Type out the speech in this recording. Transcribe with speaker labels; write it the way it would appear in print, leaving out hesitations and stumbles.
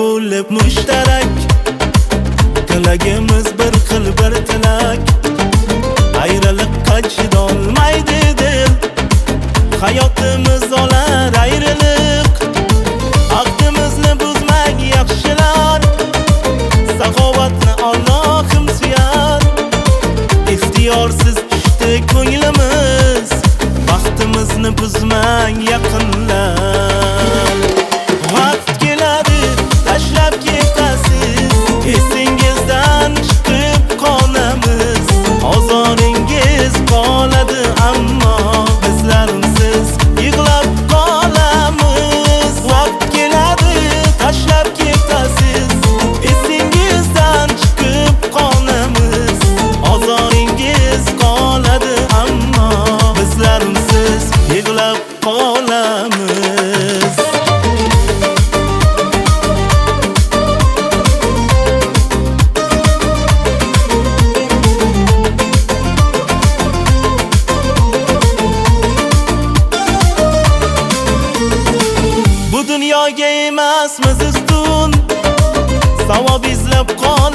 Speaker 1: bo'lib mushtarak, tilagimiz bir xil bir tilak. Ayriliqqa chidolmaydi dil, hayotimiz olar ayriliq. Aqdimizni buzmak yaxshilar, saxovatni Allohim suyar. İxtiyorsiz tushdi ko'nglimiz, baxtimizni buzmang yaqinlar. Vaqt keladi, tashlab ketasiz, esingizdan chiqib qolamiz. Ozoringiz qoladi, ammo bizlar unsiz yig'lab qolamiz. Vaqt keladi, tashlab ketasiz, esingizdan chiqib qolamiz. Ozoringiz qoladi, ammo bizlar unsiz yig'lab qolamiz. Bu dunyoga emasmiz ustun, savob izlab qol